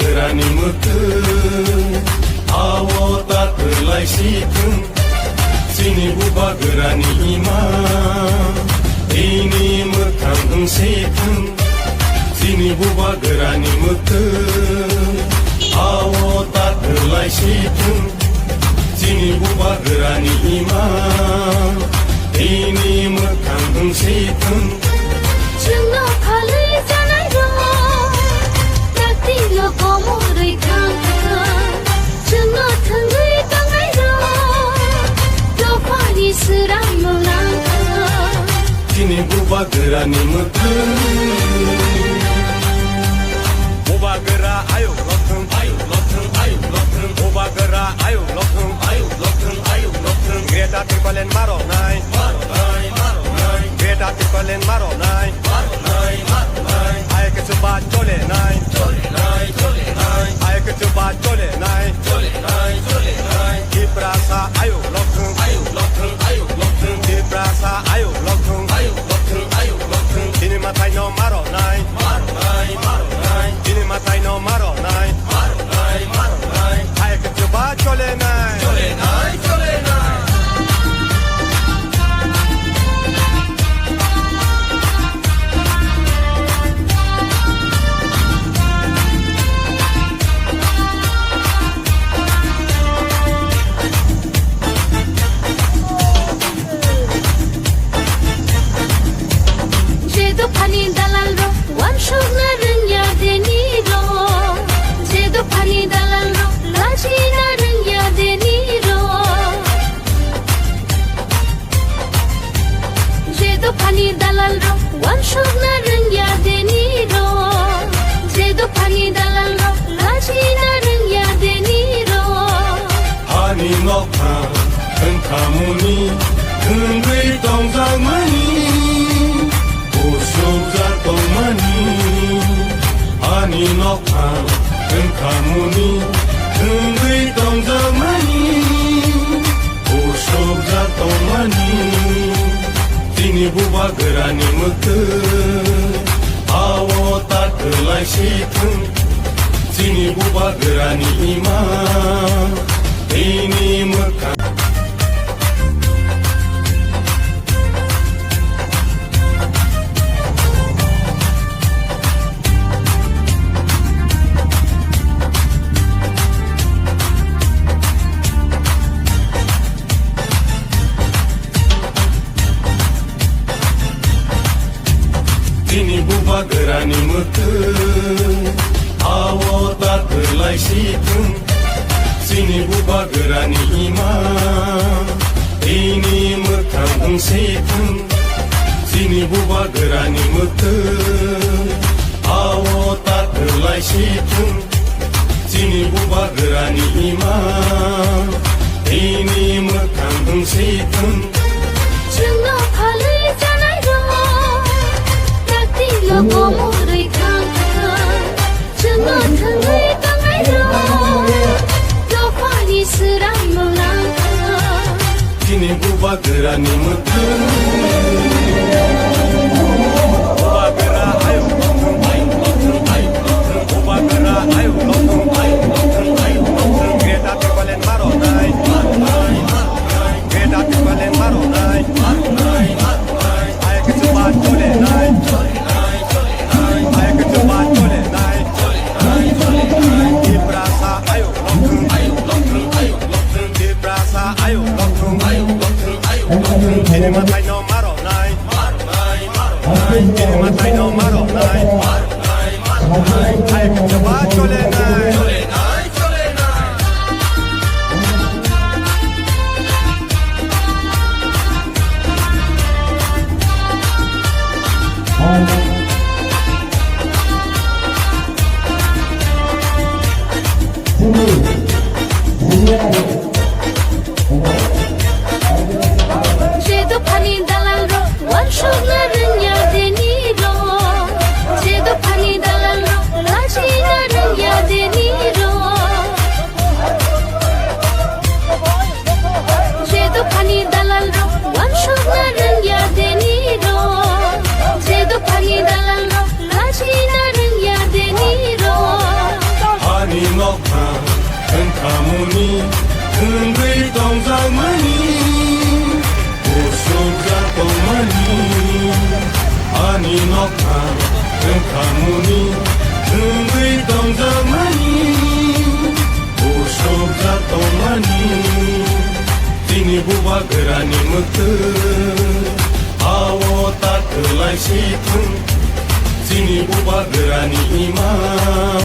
गोरानि मोथोन आव तातोलाय सिथोन जोंनि बुबा गोरानि इमान दैनि मोखां ओंसेथोन जोंनि बुबा गोरानि मोथोन आव तातोलाय सिथोन जोंनि बुबा गोरानि इमान दैनि मोखां ओंसेथोन जोंनाव फालै जानाय दङ दाख्लैल' गमरै थांथों जोंनाव थोंगै दांनाय दं दफानि सोरां मोलांथों दिनै बुबा गोरानि मोथोन बुबा गोरा आयौ लथों आयौ लथों आयौ लथों बुबा गोरा आयौ लथों आयौ लथों आयौ लथों ग्रेटा टिपालेन मारनाय ग्रेटा टिपालेन मारनाय आयके सुबा चलेनाय आयके सुबा चलेनाय दिप्रासा आयौ लथों दिप्रासा आयौ लथों दिनै माथाय न मारनाय दिनै माथाय न मारनाय आयके सुबा चलेनाय Pani dalal ro, wan shog na rengya deni ro. Jedo pani dalal ro, laji na rengya deni ro. Jedo pani dalal ro, wan shog na rengya deni ro. Jedo pani dalal ro, laji na rengya deni ro. Hani nokha, tengkamuni, tengwei tongzangmani. Usubza tongmani, ani nokha, tengkamuni, tengwei tongzangmani. Usubza tongmani, dini buba gorani mothon, awo tatlai sithon, dini buba gorani iman, dini mokhang. Dini buba gorani mothon awo tatlai sithon dini buba gorani iman dini mokhang ongsethon dini buba gorani mothon awo tatlai sithon dini buba gorani iman dini mokhang ongsethon जोंनाव फालै जानाय दङ दाख्लैल' गमरै थांथों जोंनाव थोंगै दांनाय दं दफानि सोरां मोलांथों dini buba gorani mothon बुबा गोरा आयौ लथों बुबा गोरा आयौ लथों ग्रेटा टिपालेन मारनाय ग्रेटा टिपालेन मारनाय आयके सुबा चलेनाय आयके सुबा चलेनाय दिप्रासा आयौ लथों दिप्रासा आयौ लथों दिनै माथाय न मारनाय दिनै माथाय न मारनाय आयके सुबा चलेनाय Jedo pani dalal ro, wan shog na rengya deni ro. Jedo pani dalal ro, laji na rengya deni ro. Jedo pani dalal ro, wan shog na rengya deni ro. Jedo pani dalal ro, laji na rengya deni ro. ओंखामुनि ओंगै दंजामानि उसुक जातमानि आनि नखा ओंखामुनि ओंगै दंजामानि उसुक जातमानि दिनै बुबा गोरानि मोथोर आव ताथोलाय सिथुं दिनै बुबा गोरानि इमा